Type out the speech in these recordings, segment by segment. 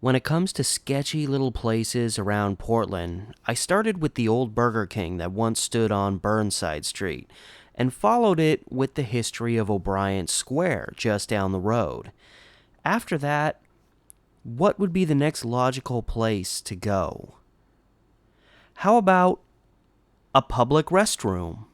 When it comes to sketchy little places around Portland, I started with the old Burger King that once stood on Burnside Street, and followed it with the history of O'Brien Square just down the road. After that, what would be the next logical place to go? How about a public restroom?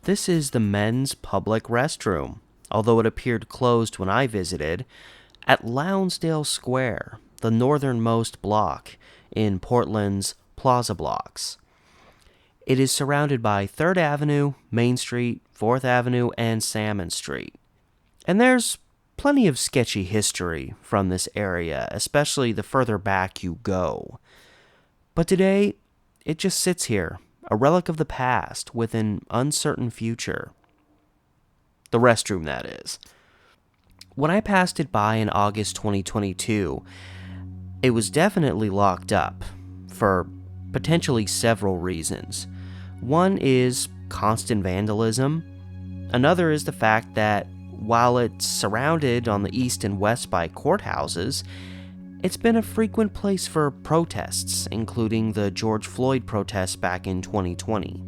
This is the men's public restroom, although it appeared closed when I visited, at Lownsdale Square, the northernmost block in Portland's Plaza Blocks. It is surrounded by 3rd Avenue, Main Street, 4th Avenue, and Salmon Street. And there's plenty of sketchy history from this area, especially the further back you go. But today, it just sits here, a relic of the past with an uncertain future. The restroom, that is. When I passed it by in August 2022, it was definitely locked up for potentially several reasons. One is constant vandalism. Another is the fact that while it's surrounded on the east and west by courthouses, it's been a frequent place for protests, including the George Floyd protests back in 2020.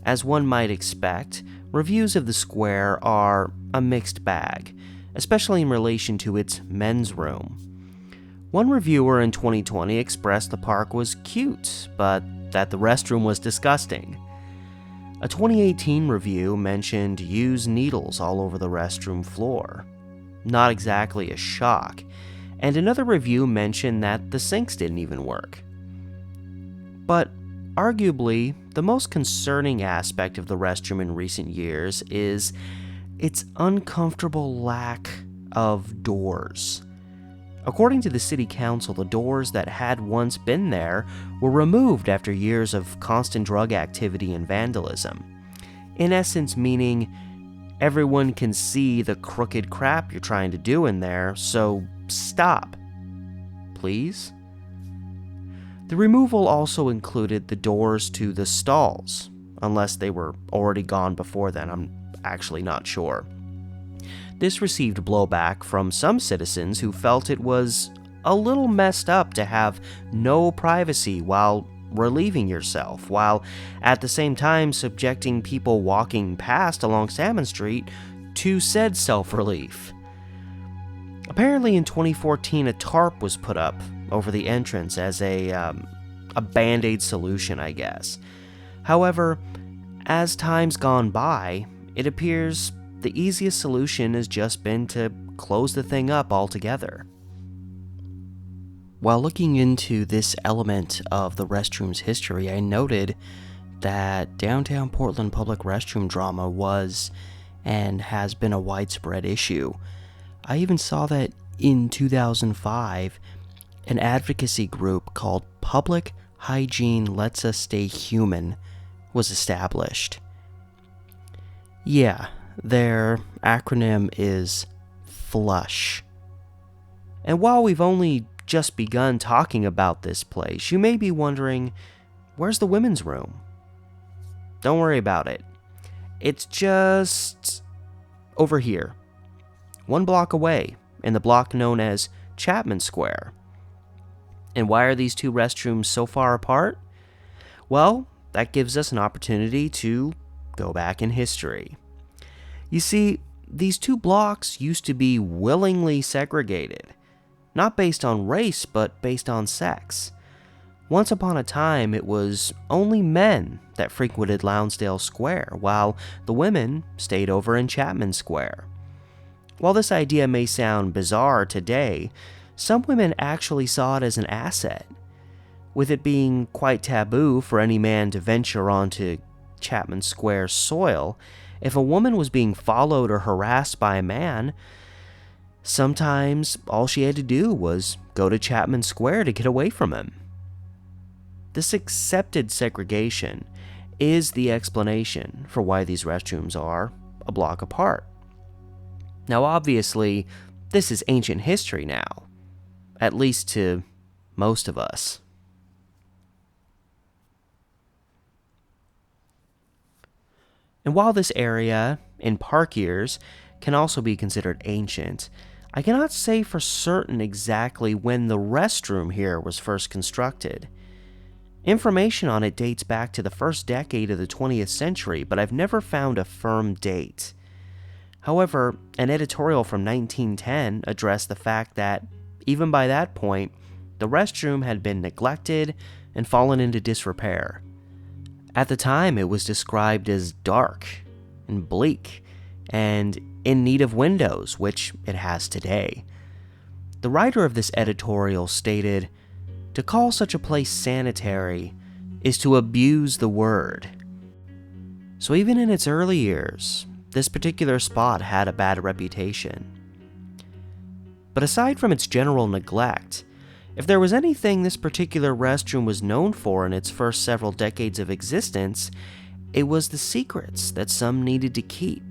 As one might expect, reviews of the square are a mixed bag, especially in relation to its men's room. One reviewer in 2020 expressed the park was cute, but that the restroom was disgusting. A 2018 review mentioned used needles all over the restroom floor. Not exactly a shock. And another review mentioned that the sinks didn't even work. But arguably, the most concerning aspect of the restroom in recent years is its uncomfortable lack of doors. According to the city council, the doors that had once been there were removed after years of constant drug activity and vandalism. In essence, meaning everyone can see the crooked crap you're trying to do in there, so stop, please. The removal also included the doors to the stalls, unless they were already gone before then, I'm actually not sure. This received blowback from some citizens who felt it was a little messed up to have no privacy while relieving yourself, while at the same time subjecting people walking past along Salmon Street to said self-relief. Apparently in 2014, a tarp was put up over the entrance as a Band-Aid solution, I guess. However, as time's gone by, it appears the easiest solution has just been to close the thing up altogether. While looking into this element of the restroom's history, I noted that downtown Portland public restroom drama was and has been a widespread issue. I even saw that in 2005, an advocacy group called Public Hygiene Lets Us Stay Human was established. Yeah, their acronym is FLUSH. And while we've only just begun talking about this place, you may be wondering, where's the women's room? Don't worry about it. It's just over here. 1 block away, in the block known as Chapman Square. And why are these two restrooms so far apart? Well, that gives us an opportunity to go back in history. You see, these two blocks used to be willingly segregated, not based on race, but based on sex. Once upon a time, it was only men that frequented Lownsdale Square, while the women stayed over in Chapman Square. While this idea may sound bizarre today, some women actually saw it as an asset, with it being quite taboo for any man to venture onto Chapman Square soil. If a woman was being followed or harassed by a man, Sometimes all she had to do was go to Chapman Square to get away from him. This accepted segregation is the explanation for why these restrooms are a block apart. Now, obviously, this is ancient history now, at least to most of us. And while this area, in park years, can also be considered ancient, I cannot say for certain exactly when the restroom here was first constructed. Information on it dates back to the first decade of the 20th century, but I've never found a firm date. However, an editorial from 1910 addressed the fact that, even by that point, the restroom had been neglected and fallen into disrepair. At the time, it was described as dark and bleak and in need of windows, which it has today. The writer of this editorial stated, "To call such a place sanitary is to abuse the word." So even in its early years, this particular spot had a bad reputation. But aside from its general neglect, if there was anything this particular restroom was known for in its first several decades of existence, it was the secrets that some needed to keep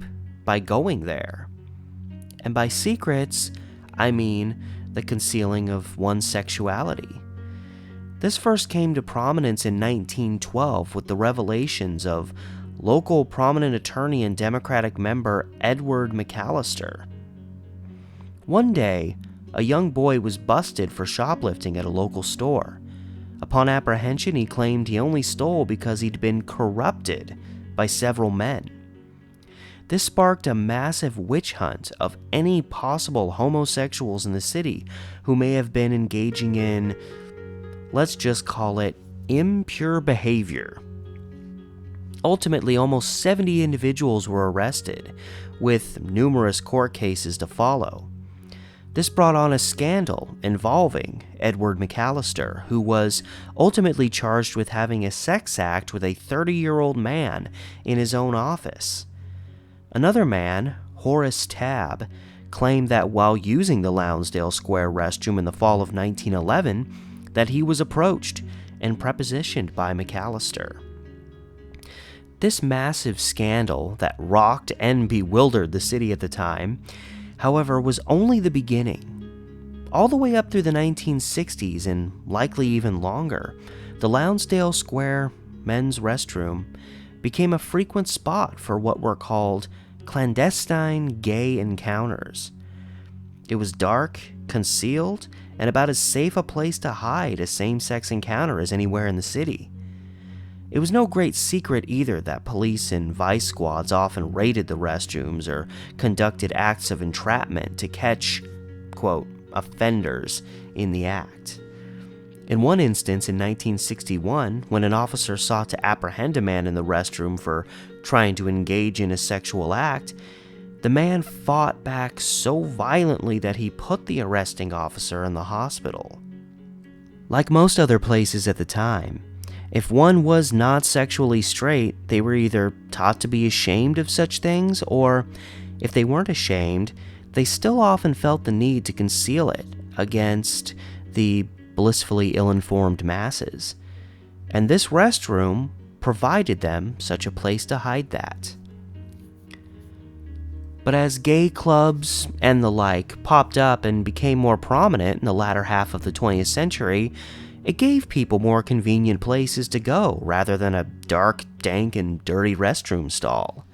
by going there. And by secrets, I mean the concealing of one's sexuality. This first came to prominence in 1912 with the revelations of local prominent attorney and Democratic member Edward McAllister. One day, a young boy was busted for shoplifting at a local store. Upon apprehension, he claimed he only stole because he'd been corrupted by several men. This sparked a massive witch hunt of any possible homosexuals in the city who may have been engaging in, let's just call it, impure behavior. Ultimately, almost 70 individuals were arrested, with numerous court cases to follow. This brought on a scandal involving Edward McAllister, who was ultimately charged with having a sex act with a 30-year-old man in his own office. Another man, Horace Tabb, claimed that while using the Lownsdale Square restroom in the fall of 1911, that he was approached and prepositioned by McAllister. This massive scandal that rocked and bewildered the city at the time, however, was only the beginning. All the way up through the 1960s and likely even longer, the Lownsdale Square men's restroom became a frequent spot for what were called clandestine gay encounters. It was dark, concealed, and about as safe a place to hide a same-sex encounter as anywhere in the city. It was no great secret either that police and vice squads often raided the restrooms or conducted acts of entrapment to catch, quote, offenders in the act. In one instance in 1961, when an officer sought to apprehend a man in the restroom for trying to engage in a sexual act, the man fought back so violently that he put the arresting officer in the hospital. Like most other places at the time, if one was not sexually straight, they were either taught to be ashamed of such things, or if they weren't ashamed, they still often felt the need to conceal it against the blissfully ill-informed masses. And this restroom provided them such a place to hide that. But as gay clubs and the like popped up and became more prominent in the latter half of the 20th century, it gave people more convenient places to go rather than a dark, dank, and dirty restroom stall.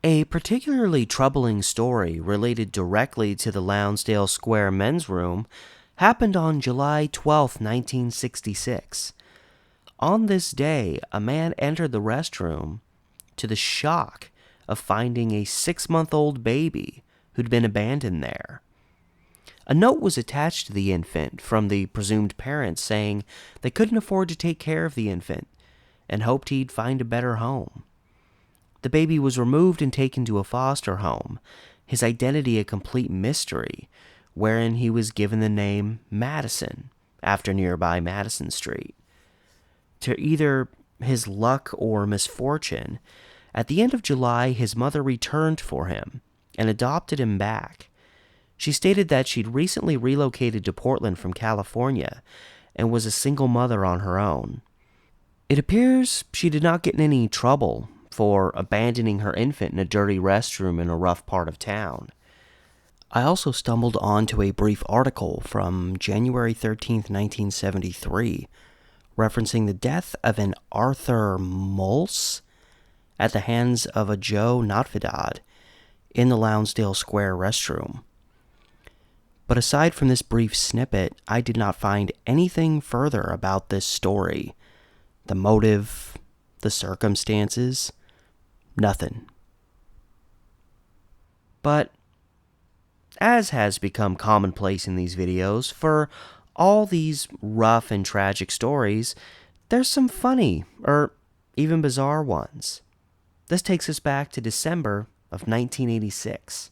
A particularly troubling story related directly to the Lownsdale Square men's room happened on July 12, 1966. On this day, a man entered the restroom to the shock of finding a 6-month-old baby who'd been abandoned there. A note was attached to the infant from the presumed parents saying they couldn't afford to take care of the infant and hoped he'd find a better home. The baby was removed and taken to a foster home, his identity a complete mystery, wherein he was given the name Madison after nearby Madison Street. To either his luck or misfortune, at the end of July his mother returned for him and adopted him back. She stated that she'd recently relocated to Portland from California and was a single mother on her own. It appears she did not get in any trouble for abandoning her infant in a dirty restroom in a rough part of town. I also stumbled onto a brief article from January 13th, 1973, referencing the death of an Arthur Mulse at the hands of a Joe Notvidad in the Lownsdale Square restroom. But aside from this brief snippet, I did not find anything further about this story. The motive, the circumstances, nothing. But, as has become commonplace in these videos, for all these rough and tragic stories, there's some funny, or even bizarre ones. This takes us back to December of 1986.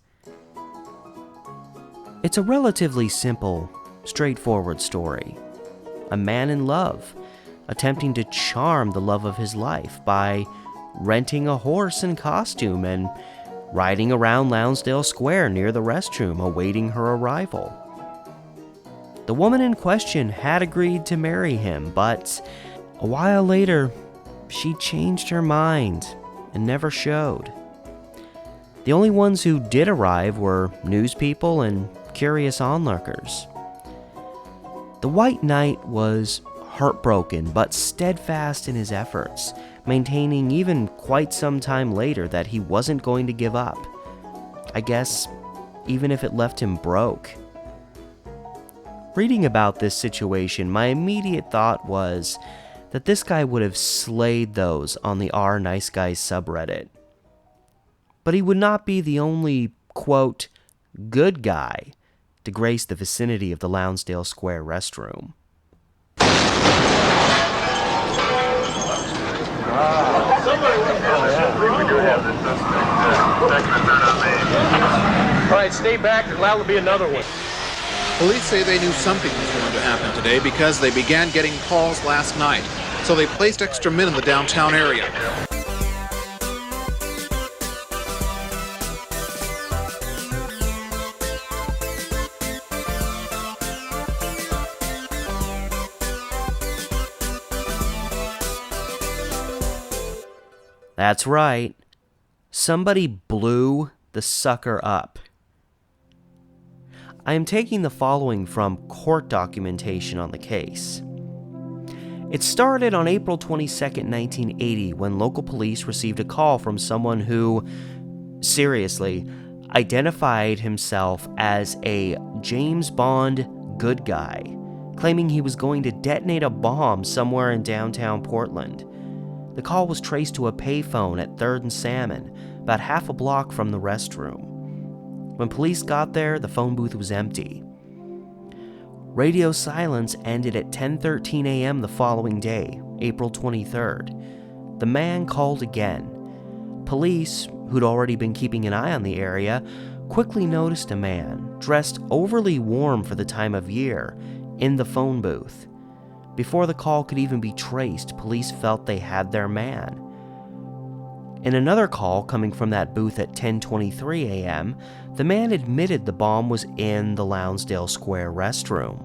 It's a relatively simple, straightforward story. A man in love, attempting to charm the love of his life by renting a horse in costume and riding around Lownsdale Square near the restroom awaiting her arrival. The woman in question had agreed to marry him, but a while later, she changed her mind and never showed. The only ones who did arrive were news people and curious onlookers. The White Knight was heartbroken but steadfast in his efforts, maintaining even quite some time later that he wasn't going to give up. I guess even if it left him broke. Reading about this situation, my immediate thought was that this guy would have slayed those on the R Nice Guys subreddit. But he would not be the only, quote, good guy to grace the vicinity of the Lownsdale Square restroom. All right, stay back. There's liable to be another one. Police say they knew something was going to happen today because they began getting calls last night. So they placed extra men in the downtown area. That's right. Somebody blew the sucker up. I am taking the following from court documentation on the case. It started on April 22nd, 1980, when local police received a call from someone who, seriously, identified himself as a James Bond good guy, claiming he was going to detonate a bomb somewhere in downtown Portland. The call was traced to a payphone at 3rd and Salmon, about half a block from the restroom. When police got there, the phone booth was empty. Radio silence ended at 10:13 a.m. the following day, April 23rd. The man called again. Police, who'd already been keeping an eye on the area, quickly noticed a man, dressed overly warm for the time of year, in the phone booth. Before the call could even be traced, police felt they had their man. In another call coming from that booth at 10:23 a.m., the man admitted the bomb was in the Lownsdale Square restroom.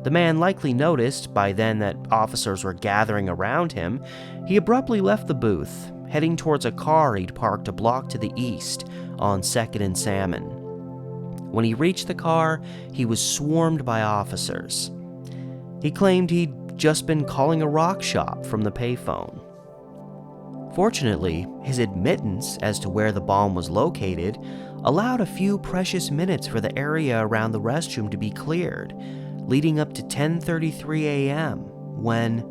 The man likely noticed by then that officers were gathering around him. He abruptly left the booth, heading towards a car he'd parked a block to the east on 2nd and Salmon. When he reached the car, he was swarmed by officers. He claimed he'd just been calling a rock shop from the payphone. Fortunately, his admittance as to where the bomb was located allowed a few precious minutes for the area around the restroom to be cleared, leading up to 10:33 a.m. when...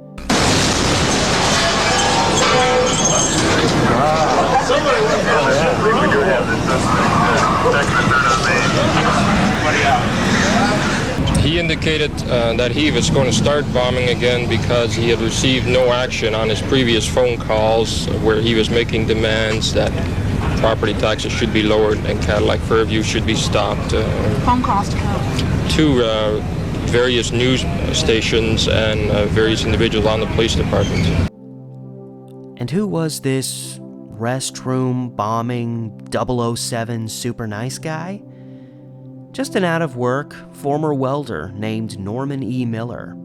He indicated that he was going to start bombing again because he had received no action on his previous phone calls where he was making demands that property taxes should be lowered and Cadillac Fairview should be stopped. Phone calls to who? To various news stations and various individuals on the police department. And who was this restroom bombing 007 super nice guy? Just an out-of-work former welder named Norman E. Miller.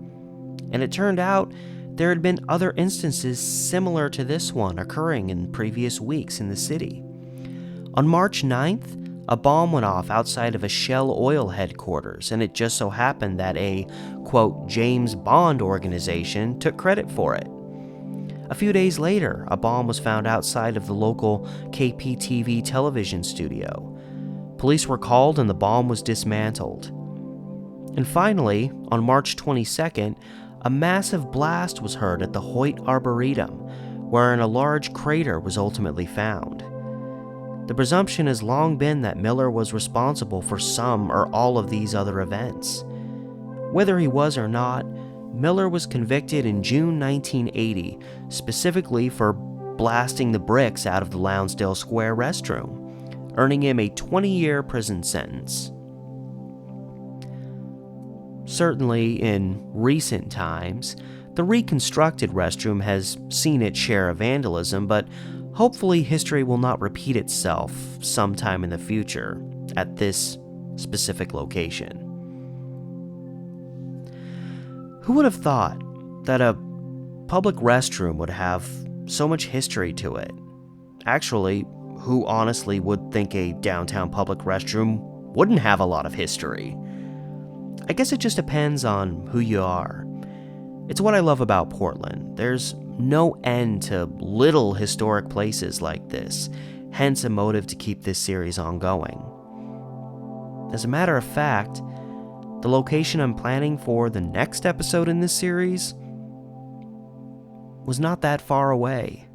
And it turned out there had been other instances similar to this one occurring in previous weeks in the city. On March 9th, a bomb went off outside of a Shell Oil headquarters, and it just so happened that a, quote, James Bond organization took credit for it. A few days later, a bomb was found outside of the local KPTV television studio. Police were called and the bomb was dismantled. And finally, on March 22nd, a massive blast was heard at the Hoyt Arboretum, wherein a large crater was ultimately found. The presumption has long been that Miller was responsible for some or all of these other events. Whether he was or not, Miller was convicted in June 1980, specifically for blasting the bricks out of the Lownsdale Square restroom, earning him a 20-year prison sentence. Certainly, in recent times, the reconstructed restroom has seen its share of vandalism, but hopefully history will not repeat itself sometime in the future at this specific location. Who would have thought that a public restroom would have so much history to it? Actually, who honestly would think a downtown public restroom wouldn't have a lot of history? I guess it just depends on who you are. It's what I love about Portland. There's no end to little historic places like this, hence a motive to keep this series ongoing. As a matter of fact, the location I'm planning for the next episode in this series was not that far away.